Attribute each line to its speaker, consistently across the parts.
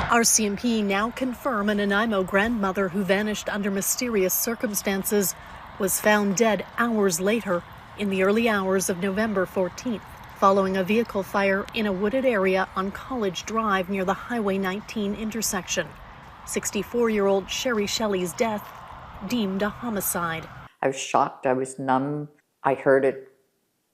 Speaker 1: RCMP now confirm a Nanaimo grandmother who vanished under mysterious circumstances was found dead hours later in the early hours of November 14th, following a vehicle fire in a wooded area on College Drive near the Highway 19 intersection. 64-year-old Sherry Shelley's death deemed a homicide.
Speaker 2: I was shocked. I was numb. I heard it.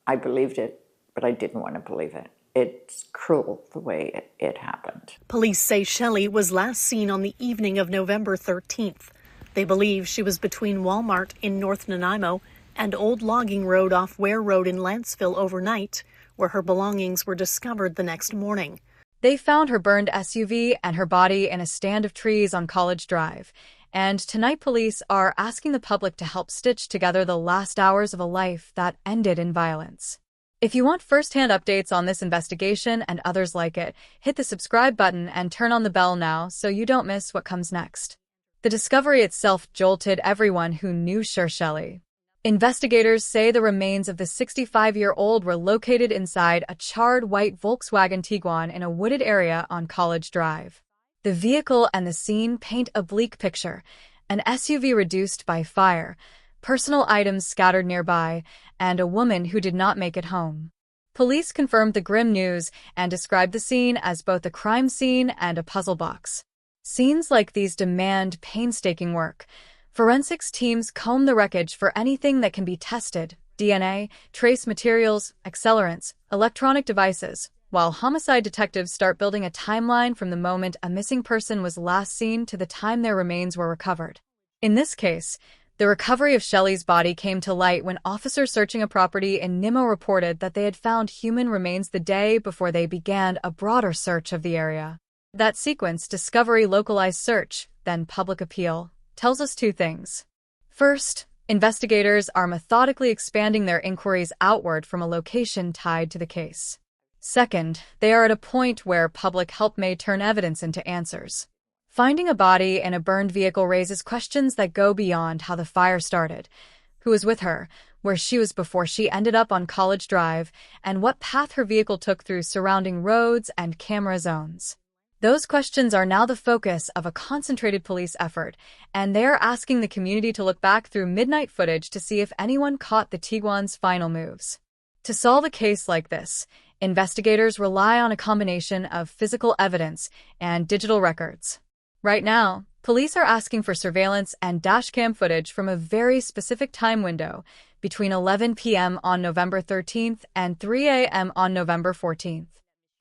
Speaker 2: I believed it, but I didn't want to believe it. It's cruel the way it happened.
Speaker 1: Police say Shelley was last seen on the evening of November 13th. They believe she was between Walmart in North Nanaimo and Old Logging Road off Ware Road in Lanceville overnight, where her belongings were discovered the next morning.
Speaker 3: They found her burned SUV and her body in a stand of trees on College Drive. And tonight police are asking the public to help stitch together the last hours of a life that ended in violence. If you want first-hand updates on this investigation and others like it, hit the subscribe button and turn on the bell now so you don't miss what comes next. The discovery itself jolted everyone who knew Sherry Shelley. Investigators say the remains of the 65-year-old were located inside a charred white Volkswagen Tiguan in a wooded area on College Drive. The vehicle and the scene paint a bleak picture: an SUV reduced by fire, personal items scattered nearby, and a woman who did not make it home. Police confirmed the grim news and described the scene as both a crime scene and a puzzle box. Scenes like these demand painstaking work. Forensics teams comb the wreckage for anything that can be tested: DNA, trace materials, accelerants, electronic devices, while homicide detectives start building a timeline from the moment a missing person was last seen to the time their remains were recovered. In this case, the recovery of Shelley's body came to light when officers searching a property in Nanaimo reported that they had found human remains the day before they began a broader search of the area. That sequence, discovery, localized search, then public appeal, tells us two things. First, investigators are methodically expanding their inquiries outward from a location tied to the case. Second, they are at a point where public help may turn evidence into answers. Finding a body in a burned vehicle raises questions that go beyond how the fire started, who was with her, where she was before she ended up on College Drive, and what path her vehicle took through surrounding roads and camera zones. Those questions are now the focus of a concentrated police effort, and they are asking the community to look back through midnight footage to see if anyone caught the Tiguan's final moves. To solve a case like this, investigators rely on a combination of physical evidence and digital records. Right now, police are asking for surveillance and dashcam footage from a very specific time window between 11 p.m. on November 13th and 3 a.m. on November 14th.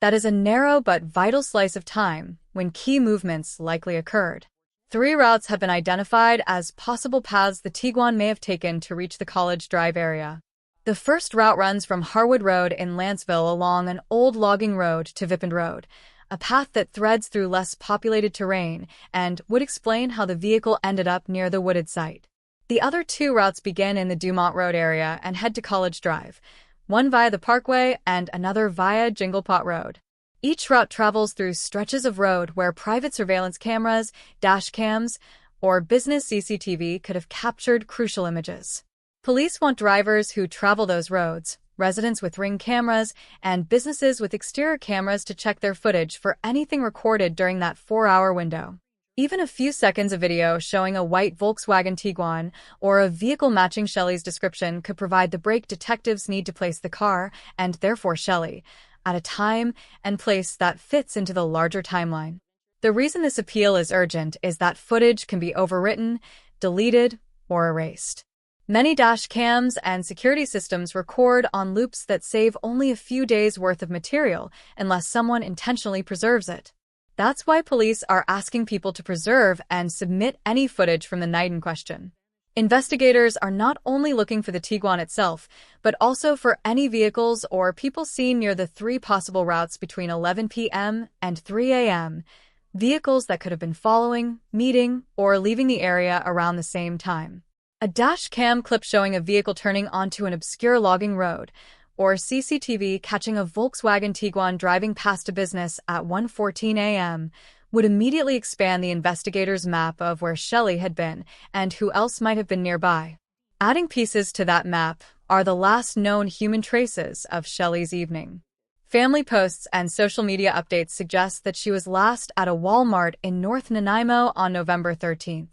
Speaker 3: That is a narrow but vital slice of time when key movements likely occurred. 3 routes have been identified as possible paths the Tiguan may have taken to reach the College Drive area. The first route runs from Harwood Road in Lanceville along an old logging road to Vipond Road, a path that threads through less populated terrain and would explain how the vehicle ended up near the wooded site. The other 2 routes begin in the Dumont Road area and head to College Drive, one via the Parkway and another via Jinglepot Road. Each route travels through stretches of road where private surveillance cameras, dash cams, or business CCTV could have captured crucial images. Police want drivers who travel those roads, residents with Ring cameras, and businesses with exterior cameras to check their footage for anything recorded during that 4-hour window. Even a few seconds of video showing a white Volkswagen Tiguan or a vehicle matching Shelley's description could provide the break detectives need to place the car, and therefore Shelley, at a time and place that fits into the larger timeline. The reason this appeal is urgent is that footage can be overwritten, deleted, or erased. Many dash cams and security systems record on loops that save only a few days' worth of material unless someone intentionally preserves it. That's why police are asking people to preserve and submit any footage from the night in question. Investigators are not only looking for the Tiguan itself, but also for any vehicles or people seen near the 3 possible routes between 11 p.m. and 3 a.m., vehicles that could have been following, meeting, or leaving the area around the same time. A dash cam clip showing a vehicle turning onto an obscure logging road, or CCTV catching a Volkswagen Tiguan driving past a business at 1:14 a.m., would immediately expand the investigators' map of where Shelley had been and who else might have been nearby. Adding pieces to that map are the last known human traces of Shelley's evening. Family posts and social media updates suggest that she was last at a Walmart in North Nanaimo on November 13th.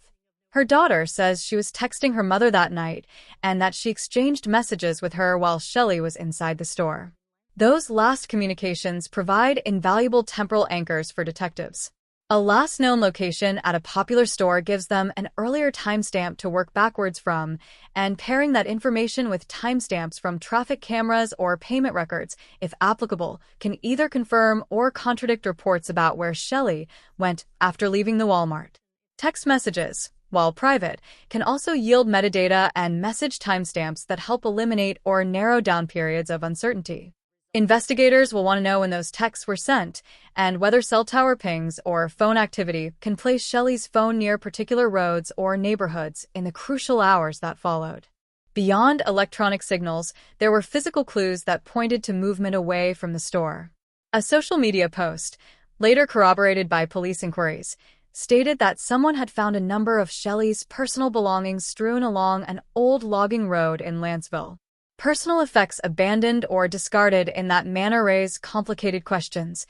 Speaker 3: Her daughter says she was texting her mother that night and that she exchanged messages with her while Shelley was inside the store. Those last communications provide invaluable temporal anchors for detectives. A last known location at a popular store gives them an earlier timestamp to work backwards from, and pairing that information with timestamps from traffic cameras or payment records, if applicable, can either confirm or contradict reports about where Shelley went after leaving the Walmart. Text messages, while private, can also yield metadata and message timestamps that help eliminate or narrow down periods of uncertainty. Investigators will want to know when those texts were sent, and whether cell tower pings or phone activity can place Shelley's phone near particular roads or neighborhoods in the crucial hours that followed. Beyond electronic signals, there were physical clues that pointed to movement away from the store. A social media post, later corroborated by police inquiries, stated that someone had found a number of Shelley's personal belongings strewn along an old logging road in Lanceville. Personal effects abandoned or discarded in that manner raise complicated questions.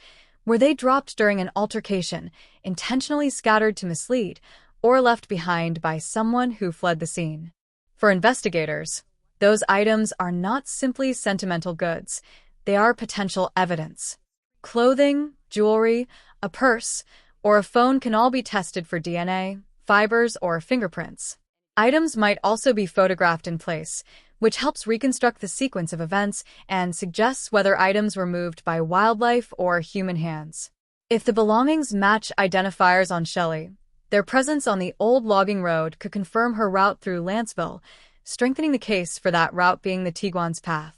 Speaker 3: Were they dropped during an altercation, intentionally scattered to mislead, or left behind by someone who fled the scene? For investigators, those items are not simply sentimental goods. They are potential evidence. Clothing, jewelry, a purse, or a phone can all be tested for DNA, fibers, or fingerprints. Items might also be photographed in place, which helps reconstruct the sequence of events and suggests whether items were moved by wildlife or human hands. If the belongings match identifiers on Shelley, their presence on the old logging road could confirm her route through Lanceville, strengthening the case for that route being the Tiguan's path.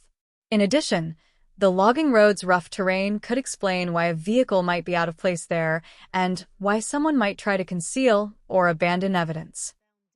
Speaker 3: In addition, the logging road's rough terrain could explain why a vehicle might be out of place there and why someone might try to conceal or abandon evidence.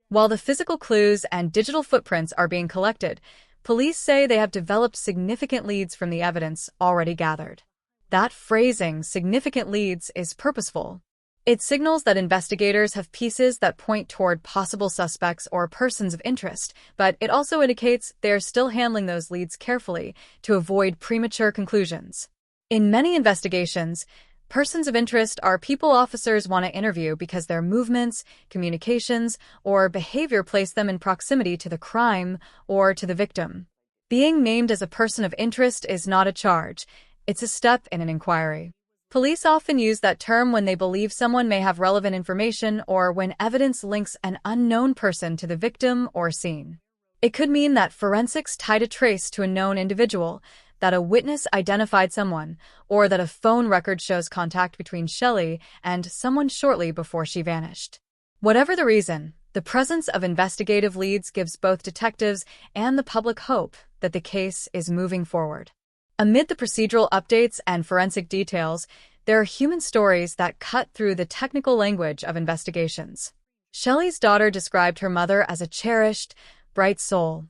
Speaker 3: While the physical clues and digital footprints are being collected, police say they have developed significant leads from the evidence already gathered. That phrasing, significant leads, is purposeful. It signals that investigators have pieces that point toward possible suspects or persons of interest, but it also indicates they are still handling those leads carefully to avoid premature conclusions. In many investigations, persons of interest are people officers want to interview because their movements, communications, or behavior place them in proximity to the crime or to the victim. Being named as a person of interest is not a charge. It's a step in an inquiry. Police often use that term when they believe someone may have relevant information or when evidence links an unknown person to the victim or scene. It could mean that forensics tied a trace to a known individual, that a witness identified someone, or that a phone record shows contact between Shelley and someone shortly before she vanished. Whatever the reason, the presence of investigative leads gives both detectives and the public hope that the case is moving forward. Amid the procedural updates and forensic details, there are human stories that cut through the technical language of investigations. Shelley's daughter described her mother as a cherished, bright soul,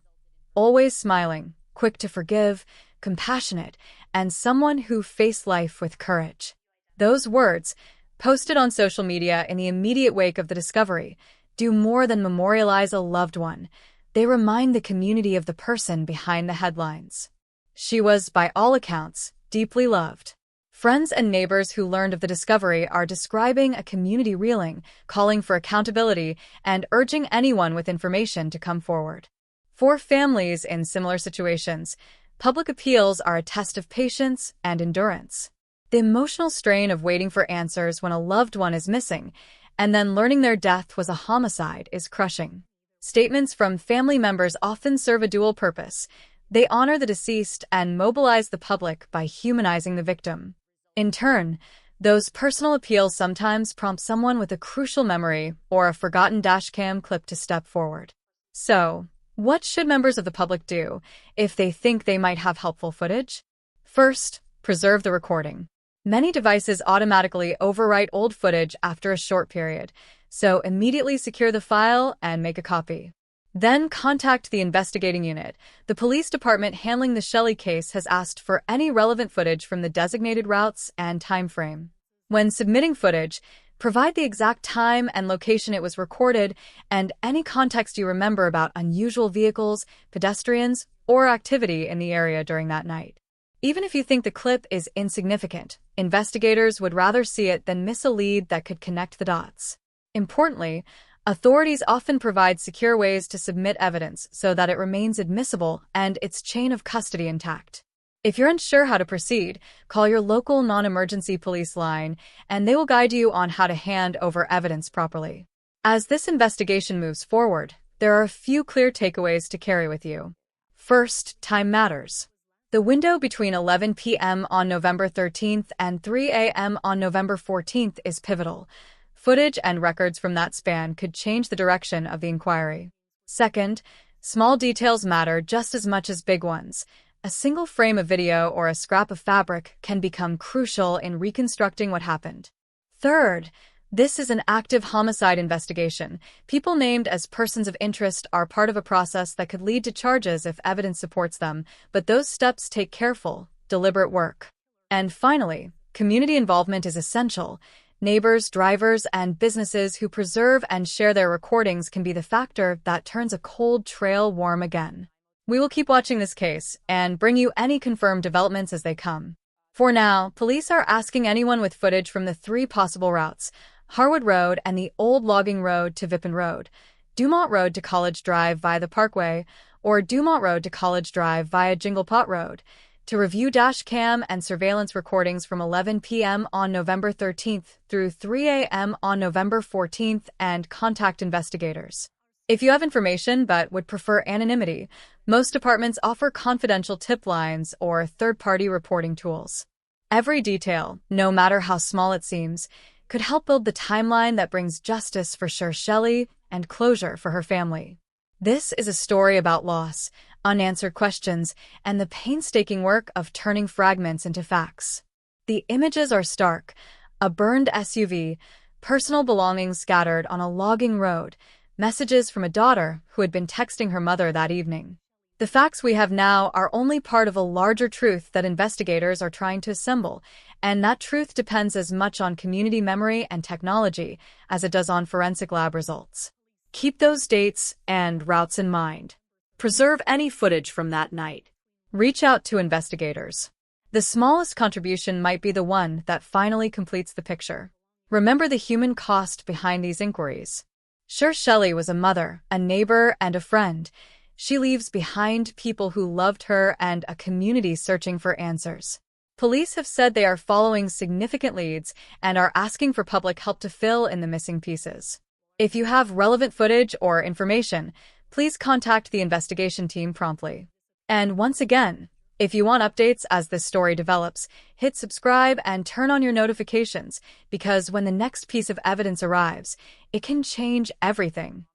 Speaker 3: always smiling, quick to forgive, compassionate, and someone who faced life with courage. Those words, posted on social media in the immediate wake of the discovery, do more than memorialize a loved one. They remind the community of the person behind the headlines. She was, by all accounts, deeply loved. Friends and neighbors who learned of the discovery are describing a community reeling, calling for accountability, and urging anyone with information to come forward. For families in similar situations, public appeals are a test of patience and endurance. The emotional strain of waiting for answers when a loved one is missing, and then learning their death was a homicide, is crushing. Statements from family members often serve a dual purpose. They honor the deceased and mobilize the public by humanizing the victim. In turn, those personal appeals sometimes prompt someone with a crucial memory or a forgotten dashcam clip to step forward. So, what should members of the public do if they think they might have helpful footage? First, preserve the recording. Many devices automatically overwrite old footage after a short period, so immediately secure the file and make a copy. Then contact the investigating unit. The police department handling the Shelley case has asked for any relevant footage from the designated routes and time frame. When submitting footage, provide the exact time and location it was recorded and any context you remember about unusual vehicles, pedestrians, or activity in the area during that night. Even if you think the clip is insignificant, investigators would rather see it than miss a lead that could connect the dots. Importantly, authorities often provide secure ways to submit evidence so that it remains admissible and its chain of custody intact. If you're unsure how to proceed, call your local non-emergency police line, and they will guide you on how to hand over evidence properly. As this investigation moves forward, there are a few clear takeaways to carry with you. First, time matters. The window between 11 p.m. on November 13th and 3 a.m. on November 14th is pivotal. Footage and records from that span could change the direction of the inquiry. Second, small details matter just as much as big ones. A single frame of video or a scrap of fabric can become crucial in reconstructing what happened. Third, this is an active homicide investigation. People named as persons of interest are part of a process that could lead to charges if evidence supports them, but those steps take careful, deliberate work. And finally, community involvement is essential. Neighbors, drivers, and businesses who preserve and share their recordings can be the factor that turns a cold trail warm again. We will keep watching this case and bring you any confirmed developments as they come. For now, police are asking anyone with footage from the 3 possible routes: Harwood Road and the old logging road to Vippen Road, Dumont Road to College Drive via the Parkway, or Dumont Road to College Drive via Jingle Pot Road, to review dash cam and surveillance recordings from 11 p.m. on November 13th through 3 a.m. on November 14th and contact investigators. If you have information but would prefer anonymity, most departments offer confidential tip lines or third-party reporting tools. Every detail, no matter how small it seems, could help build the timeline that brings justice for Sherry Shelley and closure for her family. This is a story about loss, unanswered questions, and the painstaking work of turning fragments into facts. The images are stark: a burned SUV, personal belongings scattered on a logging road, messages from a daughter who had been texting her mother that evening. The facts we have now are only part of a larger truth that investigators are trying to assemble, and that truth depends as much on community memory and technology as it does on forensic lab results. Keep those dates and routes in mind. Preserve any footage from that night. Reach out to investigators. The smallest contribution might be the one that finally completes the picture. Remember the human cost behind these inquiries. Sherry Shelley was a mother, a neighbor, and a friend. She leaves behind people who loved her and a community searching for answers. Police have said they are following significant leads and are asking for public help to fill in the missing pieces. If you have relevant footage or information, please contact the investigation team promptly. And once again, if you want updates as this story develops, hit subscribe and turn on your notifications, because when the next piece of evidence arrives, it can change everything.